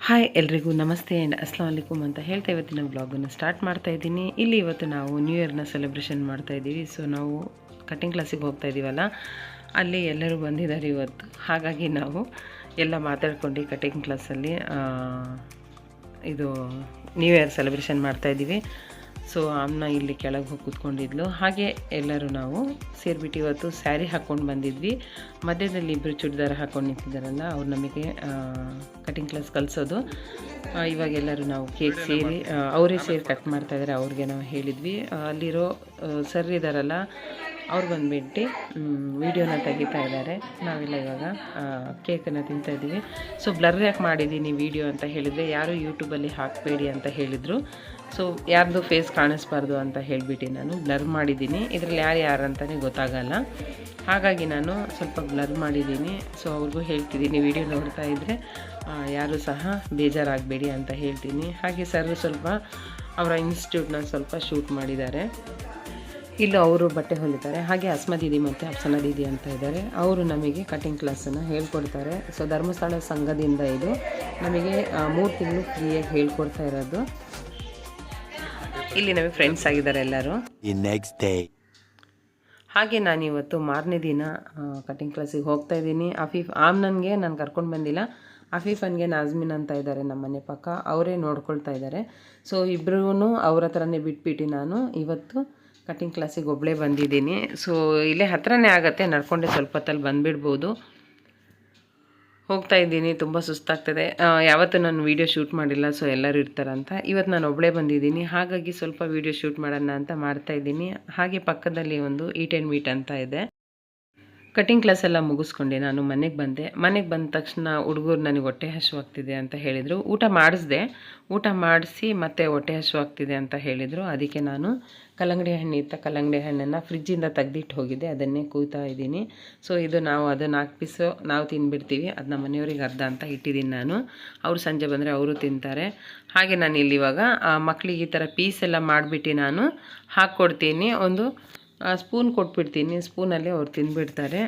Hi ಎಲ್ರಿಗೂ ನಮಸ್ತೆ and Assam ವಲೈಕುಮ್ ಅಂತ ಹೇಳ್ತಾ ಇವತ್ತಿನ ವ್ಲಾಗನ್ನು ಸ್ಟಾರ್ಟ್ ಮಾಡ್ತಾ ಇದ್ದೀನಿ. ಇಲ್ಲಿ ಇವತ್ತು ನಾವು ನ್ಯೂ ಇಯರ್ನ ಸೆಲೆಬ್ರೇಷನ್ ಮಾಡ್ತಾ ಇದ್ದೀವಿ. ಸೊ ನಾವು ಕಟ್ಟಿಂಗ್ ಕ್ಲಾಸಿಗೆ ಹೋಗ್ತಾ ಇದ್ದೀವಲ್ಲ, ಅಲ್ಲಿ ಎಲ್ಲರೂ ಬಂದಿದ್ದಾರೆ ಇವತ್ತು. ಹಾಗಾಗಿ ನಾವು ಎಲ್ಲ ಮಾತಾಡ್ಕೊಂಡು ಕಟ್ಟಿಂಗ್ ಕ್ಲಾಸಲ್ಲಿ ಇದು ನ್ಯೂ ಇಯರ್ ಸೆಲೆಬ್ರೇಷನ್ ಮಾಡ್ತಾ ಇದ್ದೀವಿ. ಸೊ ಅಮ್ಮ ಇಲ್ಲಿ ಕೆಳಗೆ ಹೋಗಿ ಕೂತ್ಕೊಂಡಿದ್ಲು. ಹಾಗೆ ಎಲ್ಲರೂ ನಾವು ಸೇರಿಬಿಟ್ಟು ಇವತ್ತು ಸ್ಯಾರಿ ಹಾಕ್ಕೊಂಡು ಬಂದಿದ್ವಿ. ಮಧ್ಯದಲ್ಲಿ ಇಬ್ಬರು ಚೂಡಿದಾರ ಹಾಕ್ಕೊಂಡು ನಿಂತಿದ್ದಾರಲ್ಲ, ಅವ್ರು ನಮಗೆ ಕಟಿಂಗ್ ಕ್ಲಾಸ್ ಕಲಿಸೋದು. ಇವಾಗ ಎಲ್ಲರೂ ನಾವು ಕೇಕ್ ಸೇರಿ ಅವರೇ ಸೇರಿ ಕಟ್ ಮಾಡ್ತಾಯಿದ್ದಾರೆ. ಅವ್ರಿಗೆ ನಾವು ಹೇಳಿದ್ವಿ. ಅಲ್ಲಿರೋ ಸರ್ ಇದ್ದಾರಲ್ಲ, ಅವ್ರು ಬಂದುಬಿಟ್ಟು ವೀಡಿಯೋನ ತೆಗಿತಾ ಇದ್ದಾರೆ. ನಾವೆಲ್ಲ ಇವಾಗ ಕೇಕನ್ನು ತಿಂತಾಯಿದ್ದೀವಿ. ಸೊ ಬ್ಲರ್ ಯಾಕೆ ಮಾಡಿದ್ದೀನಿ ವೀಡಿಯೋ ಅಂತ ಹೇಳಿದರೆ, ಯಾರು ಯೂಟ್ಯೂಬಲ್ಲಿ ಹಾಕಬೇಡಿ ಅಂತ ಹೇಳಿದರು. ಸೊ ಯಾರ್ದು ಫೇಸ್ ಕಾಣಿಸ್ಬಾರ್ದು ಅಂತ ಹೇಳಿಬಿಟ್ಟು ನಾನು ಬ್ಲರ್ ಮಾಡಿದ್ದೀನಿ. ಇದರಲ್ಲಿ ಯಾರು ಅಂತಲೇ ಗೊತ್ತಾಗಲ್ಲ. ಹಾಗಾಗಿ ನಾನು ಸ್ವಲ್ಪ ಬ್ಲರ್ ಮಾಡಿದ್ದೀನಿ. ಸೊ ಅವ್ರಿಗೂ ಹೇಳ್ತಿದ್ದೀನಿ, ವಿಡಿಯೋ ನೋಡ್ತಾ ಇದ್ದರೆ ಯಾರೂ ಸಹ ಬೇಜಾರಾಗಬೇಡಿ ಅಂತ ಹೇಳ್ತೀನಿ. ಹಾಗೆ ಸರ್ ಸ್ವಲ್ಪ ಅವರ ಇನ್ಸ್ಟಿಟ್ಯೂಟ್ನ ಸ್ವಲ್ಪ ಶೂಟ್ ಮಾಡಿದ್ದಾರೆ. ಇಲ್ಲೂ ಅವರು ಬಟ್ಟೆ ಹೊಲಿತಾರೆ. ಹಾಗೆ ಅಸ್ಮಾ ದೀದಿ ಮತ್ತು ಅಫ್ಸನಾ ದೀದಿ ಅಂತ ಇದ್ದಾರೆ. ಅವರು ನಮಗೆ ಕಟಿಂಗ್ ಕ್ಲಾಸನ್ನು ಹೇಳ್ಕೊಡ್ತಾರೆ. ಸೊ ಧರ್ಮಸ್ಥಳ ಸಂಘದಿಂದ ಇದು ನಮಗೆ 3 ತಿಂಗಳು ಫ್ರೀಯಾಗಿ ಹೇಳ್ಕೊಡ್ತಾ ಇರೋದು. ಇಲ್ಲಿ ನಮಗೆ ಫ್ರೆಂಡ್ಸ್ ಆಗಿದ್ದಾರೆ ಎಲ್ಲರೂ. ಹಾಗೆ ನಾನಿವತ್ತು ಮಾರನೇ ದಿನ ಕಟಿಂಗ್ ಕ್ಲಾಸಿಗೆ ಹೋಗ್ತಾ ಇದ್ದೀನಿ. ಆಮ್ನನ್ಗೆ ನಾನು ಕರ್ಕೊಂಡು ಬಂದಿಲ್ಲ. ಅಫೀಫನ್ಗೆ ನಾಜ್ಮಿನ್ ಅಂತ ಇದ್ದಾರೆ ನಮ್ಮ ಮನೆ ಪಕ್ಕ, ಅವರೇ ನೋಡ್ಕೊಳ್ತಾ ಇದ್ದಾರೆ. ಸೊ ಇಬ್ಬರೂ ಅವ್ರ ಹತ್ರನೇ ಬಿಟ್ಬಿಟ್ಟು ನಾನು ಇವತ್ತು ಕಟಿಂಗ್ ಕ್ಲಾಸಿಗೆ ಒಬ್ಬಳೇ ಬಂದಿದ್ದೀನಿ. ಸೊ ಇಲ್ಲೇ ಹತ್ರನೇ ಆಗುತ್ತೆ, ನಡ್ಕೊಂಡೆ ಸ್ವಲ್ಪ ಹೊತ್ತಲ್ಲಿ ಬಂದುಬಿಡ್ಬೋದು. ಹೋಗ್ತಾ ಇದ್ದೀನಿ, ತುಂಬ ಸುಸ್ತಾಗ್ತದೆ. ಯಾವತ್ತೂ ನಾನು ವೀಡಿಯೋ ಶೂಟ್ ಮಾಡಿಲ್ಲ, ಸೊ ಎಲ್ಲರೂ ಇರ್ತಾರಂತ. ಇವತ್ತು ನಾನು ಒಬ್ಬಳೇ ಬಂದಿದ್ದೀನಿ, ಹಾಗಾಗಿ ಸ್ವಲ್ಪ ವೀಡಿಯೋ ಶೂಟ್ ಮಾಡೋಣ ಅಂತ ಮಾಡ್ತಾಯಿದ್ದೀನಿ. ಹಾಗೆ ಪಕ್ಕದಲ್ಲಿ ಒಂದು ಈಟ್ ಆ್ಯಂಡ್ ಮೀಟ್ ಅಂತ ಇದೆ. ಕಟಿಂಗ್ ಕ್ಲಾಸ್ ಎಲ್ಲ ಮುಗಿಸ್ಕೊಂಡೆ ನಾನು ಮನೆಗೆ ಬಂದೆ. ಮನೆಗೆ ಬಂದ ತಕ್ಷಣ ಹುಡುಗರು ನನಗೆ ಹೊಟ್ಟೆ ಹಸಿವಾಗ್ತಿದೆ ಅಂತ ಹೇಳಿದರು. ಊಟ ಮಾಡಿಸಿ ಮತ್ತೆ ಹೊಟ್ಟೆ ಹಸಿವಾಗ್ತಿದೆ ಅಂತ ಹೇಳಿದರು. ಅದಕ್ಕೆ ನಾನು ಕಲ್ಲಂಗಡಿ ಕಲ್ಲಂಗಡಿ ಹಣ್ಣನ್ನು ಫ್ರಿಜ್ಜಿಂದ ತೆಗ್ದಿಟ್ಟು ಹೋಗಿದ್ದೆ, ಅದನ್ನೇ ಕೂಯ್ತಾ ಇದ್ದೀನಿ. ಸೊ ಇದು ಅದು 4 ಪೀಸು ನಾವು ತಿಂದುಬಿಡ್ತೀವಿ, ಅದು ನಮ್ಮ ಮನೆಯವ್ರಿಗೆ ಅರ್ಧ ಅಂತ ಇಟ್ಟಿದ್ದೀನಿ ನಾನು. ಅವರು ಸಂಜೆ ಬಂದರೆ ಅವರು ತಿಂತಾರೆ. ಹಾಗೆ ನಾನು ಇಲ್ಲಿ ಇವಾಗ ಮಕ್ಕಳಿಗೆ ಈ ಥರ ಪೀಸೆಲ್ಲ ಮಾಡಿಬಿಟ್ಟು ನಾನು ಹಾಕ್ಕೊಡ್ತೀನಿ. ಒಂದು ಸ್ಪೂನ್ ಕೊಟ್ಬಿಡ್ತೀನಿ, ಸ್ಪೂನಲ್ಲಿ ಅವ್ರು ತಿಂದುಬಿಡ್ತಾರೆ.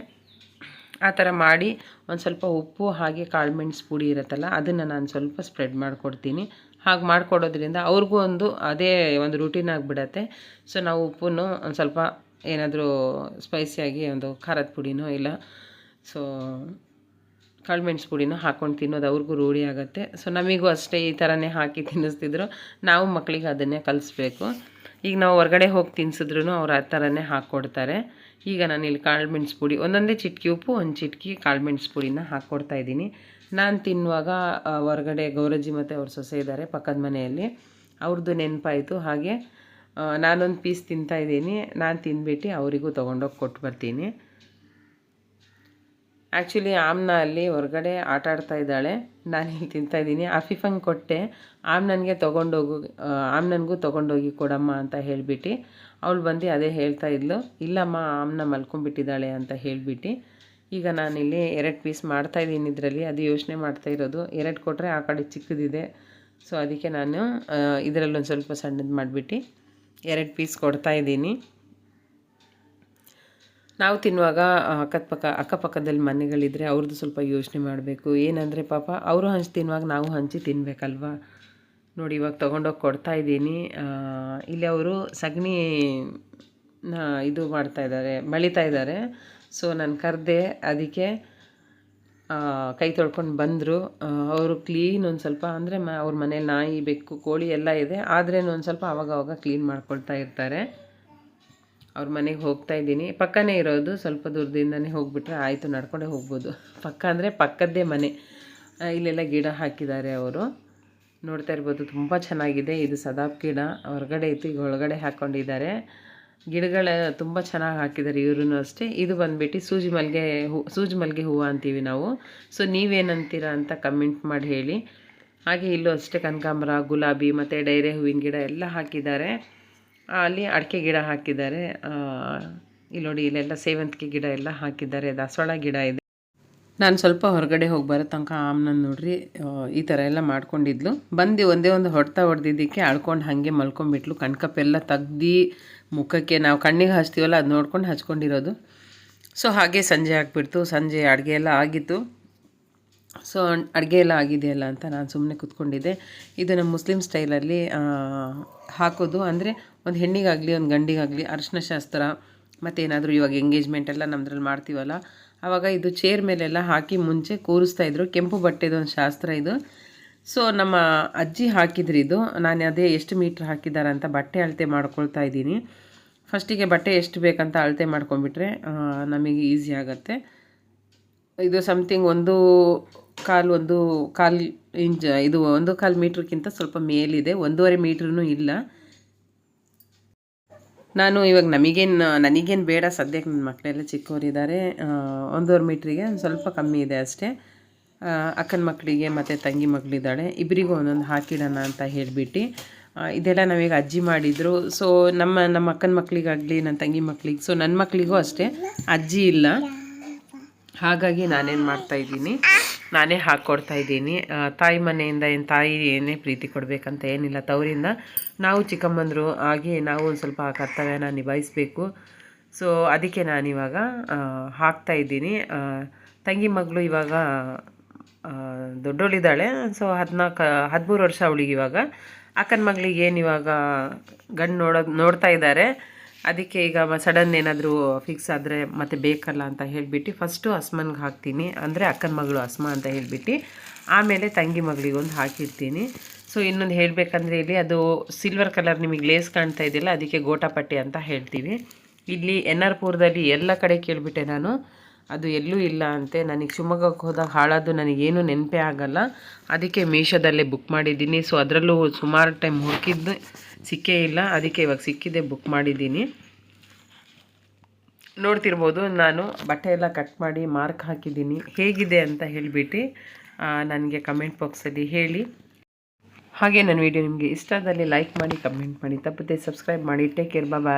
ಆ ಥರ ಮಾಡಿ ಒಂದು ಸ್ವಲ್ಪ ಉಪ್ಪು ಹಾಗೆ ಕಾಳು ಮೆಣಸು ಪುಡಿ ಇರುತ್ತಲ್ಲ, ಅದನ್ನು ನಾನು ಸ್ವಲ್ಪ ಸ್ಪ್ರೆಡ್ ಮಾಡಿಕೊಡ್ತೀನಿ. ಹಾಗೆ ಮಾಡಿಕೊಡೋದ್ರಿಂದ ಅವ್ರಿಗೂ ಅದೇ ಒಂದು ರೂಟೀನ್ ಆಗಿಬಿಡತ್ತೆ. ಸೊ ನಾವು ಉಪ್ಪನ್ನು ಒಂದು ಸ್ವಲ್ಪ ಏನಾದರೂ ಸ್ಪೈಸಿಯಾಗಿ ಒಂದು ಖಾರದ ಪುಡಿನೋ ಇಲ್ಲ ಸೊ ಕಾಳು ಮೆಣಸು ಪುಡಿನೋ ಹಾಕ್ಕೊಂಡು ತಿನ್ನೋದು ಅವ್ರಿಗೂ ರೂಢಿ ಆಗುತ್ತೆ. ಸೊ ನಮಗೂ ಅಷ್ಟೇ ಈ ಥರನೇ ಹಾಕಿ ತಿನ್ನಿಸ್ತಿದ್ರು. ನಾವು ಮಕ್ಕಳಿಗೆ ಅದನ್ನೇ ಕಲಿಸ್ಬೇಕು. ಈಗ ನಾವು ಹೊರಗಡೆ ಹೋಗಿ ತಿನ್ಸಿದ್ರು ಅವ್ರು ಆ ಥರನೇ ಹಾಕ್ಕೊಡ್ತಾರೆ. ಈಗ ನಾನು ಇಲ್ಲಿ ಕಾಳು ಮೆಣಸು ಪುಡಿ ಒಂದೊಂದೇ ಚಿಟಕಿ ಉಪ್ಪು, ಒಂದು ಚಿಟಕಿ ಕಾಳು ಮೆಣಸು ಪುಡಿನ ಹಾಕ್ಕೊಡ್ತಾಯಿದ್ದೀನಿ. ನಾನು ತಿನ್ನುವಾಗ ಹೊರಗಡೆ ಗೌರಜ್ಜಿ ಮತ್ತು ಅವ್ರ ಸೊಸೆ ಇದ್ದಾರೆ ಪಕ್ಕದ ಮನೆಯಲ್ಲಿ, ಅವ್ರದ್ದು ನೆನಪಾಯಿತು. ಹಾಗೆ ನಾನೊಂದು ಪೀಸ್ ತಿಂತಾಯಿದ್ದೀನಿ. ನಾನು ತಿಂದ್ಬಿಟ್ಟು ಅವರಿಗೂ ತೊಗೊಂಡೋಗಿ ಕೊಟ್ಟು ಬರ್ತೀನಿ. ಆ್ಯಕ್ಚುಲಿ ಆಮ್ನ ಅಲ್ಲಿ ಹೊರಗಡೆ ಆಟ ಆಡ್ತಾ ಇದ್ದಾಳೆ, ನಾನು ಇಲ್ಲಿ ತಿಂತಾಯಿದ್ದೀನಿ. ಅಫೀಫಂಗೆ ಕೊಟ್ಟೆ, ಆಮ್ನನ್ಗೆ ಆಮ್ನನ್ಗೂ ತೊಗೊಂಡೋಗಿ ಕೊಡಮ್ಮ ಅಂತ ಹೇಳಿಬಿಟ್ಟು ಅವಳು ಬಂದು ಅದೇ ಹೇಳ್ತಾ ಇದ್ಲು. ಇಲ್ಲಮ್ಮ ಆಮ್ನ ಮಲ್ಕೊಂಡ್ಬಿಟ್ಟಿದ್ದಾಳೆ ಅಂತ ಹೇಳಿಬಿಟ್ಟು ಈಗ ನಾನಿಲ್ಲಿ 2 ಪೀಸ್ ಮಾಡ್ತಾಯಿದ್ದೀನಿ. ಇದರಲ್ಲಿ ಅದು ಯೋಚನೆ ಮಾಡ್ತಾ ಇರೋದು, 2 ಕೊಟ್ಟರೆ ಆ ಕಡೆ ಚಿಕ್ಕದಿದೆ. ಸೊ ಅದಕ್ಕೆ ನಾನು ಇದರಲ್ಲೊಂದು ಸ್ವಲ್ಪ ಸಣ್ಣದು ಮಾಡಿಬಿಟ್ಟು 2 ಪೀಸ್ ಕೊಡ್ತಾಯಿದ್ದೀನಿ. ನಾವು ತಿನ್ನುವಾಗ ಅಕ್ಕಪಕ್ಕದಲ್ಲಿ ಮನೆಗಳಿದ್ದರೆ ಅವ್ರದ್ದು ಸ್ವಲ್ಪ ಯೋಚನೆ ಮಾಡಬೇಕು. ಏನಂದರೆ ಪಾಪ ಅವರು ಹಂಚಿ ತಿನ್ನುವಾಗ ನಾವು ಹಂಚಿ ತಿನ್ನಬೇಕಲ್ವ. ನೋಡಿ ಇವಾಗ ತೊಗೊಂಡೋಗಿ ಕೊಡ್ತಾಯಿದ್ದೀನಿ. ಇಲ್ಲಿ ಅವರು ಸಗಣಿ ಇದು ಮಾಡ್ತಾಯಿದ್ದಾರೆ, ಮಳಿತಾ ಇದ್ದಾರೆ. ಸೊ ನಾನು ಕರೆದೆ, ಅದಕ್ಕೆ ಕೈ ತೊಳ್ಕೊಂಡು ಬಂದರು. ಅವರು ಕ್ಲೀನ್ ಒಂದು ಸ್ವಲ್ಪ ಅಂದರೆ ಅವ್ರ ಮನೇಲಿ ನಾಯಿ ಬೆಕ್ಕು ಕೋಳಿ ಎಲ್ಲ ಇದೆ, ಆದ್ರೇನು ಒಂದು ಸ್ವಲ್ಪ ಆವಾಗವಾಗ ಕ್ಲೀನ್ ಮಾಡ್ಕೊಳ್ತಾ ಇರ್ತಾರೆ. ಅವ್ರ ಮನೆಗೆ ಹೋಗ್ತಾ ಇದ್ದೀನಿ. ಪಕ್ಕನೇ ಇರೋದು, ಸ್ವಲ್ಪ ದೂರದಿಂದನೇ ಹೋಗ್ಬಿಟ್ರೆ ಆಯಿತು, ನಡ್ಕೊಂಡೇ ಹೋಗ್ಬೋದು. ಪಕ್ಕ ಅಂದರೆ ಪಕ್ಕದ್ದೇ ಮನೆ. ಇಲ್ಲೆಲ್ಲ ಗಿಡ ಹಾಕಿದ್ದಾರೆ ಅವರು, ನೋಡ್ತಾ ಇರ್ಬೋದು. ತುಂಬ ಚೆನ್ನಾಗಿದೆ. ಇದು ಸದಾಪ್ ಗಿಡ ಹೊರಗಡೆ ಇತ್ತು, ಈಗ ಒಳಗಡೆ ಹಾಕ್ಕೊಂಡಿದ್ದಾರೆ. ಗಿಡಗಳ ತುಂಬ ಚೆನ್ನಾಗಿ ಹಾಕಿದ್ದಾರೆ ಇವ್ರೂ ಅಷ್ಟೇ. ಇದು ಬಂದುಬಿಟ್ಟು ಸೂಜಿ ಮಲ್ಲಿಗೆ ಹೂವು ಅಂತೀವಿ ನಾವು. ಸೊ ನೀವೇನಂತೀರಾ ಅಂತ ಕಮೆಂಟ್ ಮಾಡಿ ಹೇಳಿ. ಹಾಗೆ ಇಲ್ಲೂ ಅಷ್ಟೇ ಕನಕಾಂಬರ, ಗುಲಾಬಿ ಮತ್ತು ಡೈರೆ ಹೂವಿನ ಗಿಡ ಎಲ್ಲ ಹಾಕಿದ್ದಾರೆ. ಅಲ್ಲಿ ಅಡಿಕೆ ಗಿಡ ಹಾಕಿದ್ದಾರೆ. ಇಲ್ಲಿ ನೋಡಿ, ಇಲ್ಲೆಲ್ಲ ಸೇವಂತಿಗೆ ಗಿಡ ಎಲ್ಲ ಹಾಕಿದ್ದಾರೆ. ದಾಸವಾಳ ಗಿಡ ಇದೆ. ನಾನು ಸ್ವಲ್ಪ ಹೊರಗಡೆ ಹೋಗಿ ಬರೋ ತನಕ ಆಮ್ನನ್ನು ನೋಡ್ರಿ ಈ ಥರ ಎಲ್ಲ ಮಾಡ್ಕೊಂಡಿದ್ಲು. ಬಂದು ಒಂದೇ ಒಂದು ಹೊಡೆದಿದ್ದಕ್ಕೆ ಅಳ್ಕೊಂಡು ಹಾಗೆ ಮಲ್ಕೊಂಡ್ಬಿಟ್ಲು. ಕಣ್ಕಪ್ಪೆಲ್ಲ ತೆಗ್ದು ಮುಖಕ್ಕೆ ನಾವು ಕಣ್ಣಿಗೆ ಹಚ್ತೀವಲ್ಲ, ಅದು ನೋಡ್ಕೊಂಡು ಹಚ್ಕೊಂಡಿರೋದು. ಸೊ ಹಾಗೆ ಸಂಜೆ ಆಗಿಬಿಡ್ತು. ಸಂಜೆ ಅಡುಗೆ ಎಲ್ಲ ಆಗಿತ್ತು. ಸೊ ಅಡುಗೆ ಎಲ್ಲ ಆಗಿದೆಯಲ್ಲ ಅಂತ ನಾನು ಸುಮ್ಮನೆ ಕೂತ್ಕೊಂಡಿದ್ದೆ. ಇದು ನಮ್ಮ ಮುಸ್ಲಿಂ ಸ್ಟೈಲಲ್ಲಿ ಹಾಕೋದು, ಅಂದರೆ ಒಂದು ಹೆಣ್ಣಿಗಾಗಲಿ ಒಂದು ಗಂಡಿಗಾಗಲಿ ಅರಿಶಿನ ಶಾಸ್ತ್ರ ಮತ್ತು ಏನಾದರೂ ಇವಾಗ ಎಂಗೇಜ್ಮೆಂಟ್ ಎಲ್ಲ ನಮ್ಮದ್ರಲ್ಲಿ ಮಾಡ್ತೀವಲ್ಲ, ಆವಾಗ ಇದು ಚೇರ್ ಮೇಲೆಲ್ಲ ಹಾಕಿ ಮುಂಚೆ ಕೂರಿಸ್ತಾಯಿದ್ರು. ಕೆಂಪು ಬಟ್ಟೆದು ಒಂದು ಶಾಸ್ತ್ರ ಇದು. ಸೊ ನಮ್ಮ ಅಜ್ಜಿ ಹಾಕಿದ್ರು ಇದು. ನಾನು ಅದೇ ಎಷ್ಟು ಮೀಟ್ರ್ ಹಾಕಿದ್ದಾರೆ ಅಂತ ಬಟ್ಟೆ ಅಳತೆ ಮಾಡ್ಕೊಳ್ತಾ ಇದ್ದೀನಿ. ಫಸ್ಟಿಗೆ ಬಟ್ಟೆ ಎಷ್ಟು ಬೇಕಂತ ಅಳತೆ ಮಾಡ್ಕೊಂಡ್ಬಿಟ್ರೆ ನಮಗೆ ಈಸಿ ಆಗುತ್ತೆ. ಇದು ಸಮಥಿಂಗ್ 1.25 ಇಂಚ್, ಇದು 1.25 ಮೀಟ್ರ್ಗಿಂತ ಸ್ವಲ್ಪ ಮೇಲಿದೆ, 1.5 ಮೀಟ್ರೂ ಇಲ್ಲ. ನಾನು ಇವಾಗ ನನಗೇನು ಬೇಡ ಸದ್ಯಕ್ಕೆ, ನನ್ನ ಮಕ್ಕಳೆಲ್ಲ ಚಿಕ್ಕವರಿದ್ದಾರೆ. 1.5 ಮೀಟ್ರಿಗೆ ಸ್ವಲ್ಪ ಕಮ್ಮಿ ಇದೆ ಅಷ್ಟೇ. ಅಕ್ಕನ ಮಕ್ಕಳಿಗೆ ಮತ್ತು ತಂಗಿ ಮಕ್ಕಳಿದ್ದಾಳೆ, ಇಬ್ಬರಿಗೂ ಒಂದೊಂದು ಹಾಕಿಡೋಣ ಅಂತ ಹೇಳಿಬಿಟ್ಟು ಇದೆಲ್ಲ ನಾವೀಗ ಅಜ್ಜಿ ಮಾಡಿದರು. ಸೊ ನಮ್ಮ ಅಕ್ಕನ ಮಕ್ಕಳಿಗಾಗಲಿ ನನ್ನ ತಂಗಿ ಮಕ್ಕಳಿಗೆ, ಸೊ ನನ್ನ ಮಕ್ಕಳಿಗೂ ಅಷ್ಟೇ ಅಜ್ಜಿ ಇಲ್ಲ. ಹಾಗಾಗಿ ನಾನೇನು ಮಾಡ್ತಾಯಿದ್ದೀನಿ, ನಾನೇ ಹಾಕ್ಕೊಡ್ತಾಯಿದ್ದೀನಿ. ತಾಯಿ ಮನೆಯಿಂದ ತಾಯಿ ಏನೇ ಪ್ರೀತಿ ಕೊಡಬೇಕಂತ ಏನಿಲ್ಲ, ತವರಿಂದ ನಾವು ಚಿಕ್ಕಮ್ಮಂದರು ಆಗಿ ನಾವು ಒಂದು ಸ್ವಲ್ಪ ಆ ಕರ್ತವ್ಯನ ನಿಭಾಯಿಸಬೇಕು. ಸೊ ಅದಕ್ಕೆ ನಾನಿವಾಗ ಹಾಕ್ತಾಯಿದ್ದೀನಿ. ತಂಗಿ ಮಗಳು ಇವಾಗ ದೊಡ್ಡವಳಿದ್ದಾಳೆ. ಸೊ 13 ವರ್ಷ ಅವಳಿಗೆ ಇವಾಗ. ಅಕ್ಕನ ಮಗಳಿಗೆ ಏನು ಇವಾಗ ಗಂಡು ನೋಡ್ತಾ ಇದ್ದಾರೆ. ಅದಕ್ಕೆ ಈಗ ಸಡನ್ ಏನಾದರೂ ಫಿಕ್ಸ್ ಆದರೆ ಮತ್ತೆ ಬೇಕಲ್ಲ ಅಂತ ಹೇಳಿಬಿಟ್ಟು ಫಸ್ಟು ಅಸ್ಮನ್ಗೆ ಹಾಕ್ತೀನಿ, ಅಂದರೆ ಅಕ್ಕನ ಮಗಳು ಅಸ್ಮ ಅಂತ ಹೇಳಿಬಿಟ್ಟು, ಆಮೇಲೆ ತಂಗಿ ಮಗಳಿಗೊಂದು ಹಾಕಿರ್ತೀನಿ. ಸೊ ಇನ್ನೊಂದು ಹೇಳಬೇಕಂದ್ರೆ ಇಲ್ಲಿ ಅದು ಸಿಲ್ವರ್ ಕಲರ್ ನಿಮಗೆ ಲೇಸ್ ಕಾಣ್ತಾ ಇದೆಯಲ್ಲ, ಅದಕ್ಕೆ ಗೋಟಾಪಟ್ಟಿ ಅಂತ ಹೇಳ್ತೀವಿ. ಇಲ್ಲಿ NR ಪುರದಲ್ಲಿ ಎಲ್ಲ ಕಡೆ ಕೇಳಿಬಿಟ್ಟೆ ನಾನು, ಅದು ಎಲ್ಲೂ ಇಲ್ಲ ಅಂತೆ. ನನಗೆ ಶಿವಮೊಗ್ಗಕ್ಕೆ ಹೋದಾಗ ಹಾಳಾದ್ದು ನನಗೇನು ನೆನಪೇ ಆಗಲ್ಲ. ಅದಕ್ಕೆ ಮೀಶೋದಲ್ಲೇ ಬುಕ್ ಮಾಡಿದ್ದೀನಿ. ಸೊ ಅದರಲ್ಲೂ ಸುಮಾರು ಟೈಮ್ ಹುಡುಕಿದ್ದು ಸಿಕ್ಕೇ ಇಲ್ಲ. ಅದಕ್ಕೆ ಇವಾಗ ಸಿಕ್ಕಿದೆ, ಬುಕ್ ಮಾಡಿದ್ದೀನಿ. ನೋಡ್ತಿರ್ಬೋದು, ನಾನು ಬಟ್ಟೆ ಎಲ್ಲ ಕಟ್ ಮಾಡಿ ಮಾರ್ಕ್ ಹಾಕಿದ್ದೀನಿ. ಹೇಗಿದೆ ಅಂತ ಹೇಳಿಬಿಟ್ಟು ನನಗೆ ಕಮೆಂಟ್ ಬಾಕ್ಸಲ್ಲಿ ಹೇಳಿ. ಹಾಗೆ ನನ್ನ ವಿಡಿಯೋ ನಿಮಗೆ ಇಷ್ಟ ಆದಲ್ಲಿ ಲೈಕ್ ಮಾಡಿ, ಕಮೆಂಟ್ ಮಾಡಿ, ತಪ್ಪದೆ ಸಬ್ಸ್ಕ್ರೈಬ್ ಮಾಡಿ. ಟೇಕ್ ಕೇರ್, ಬಾಯ್.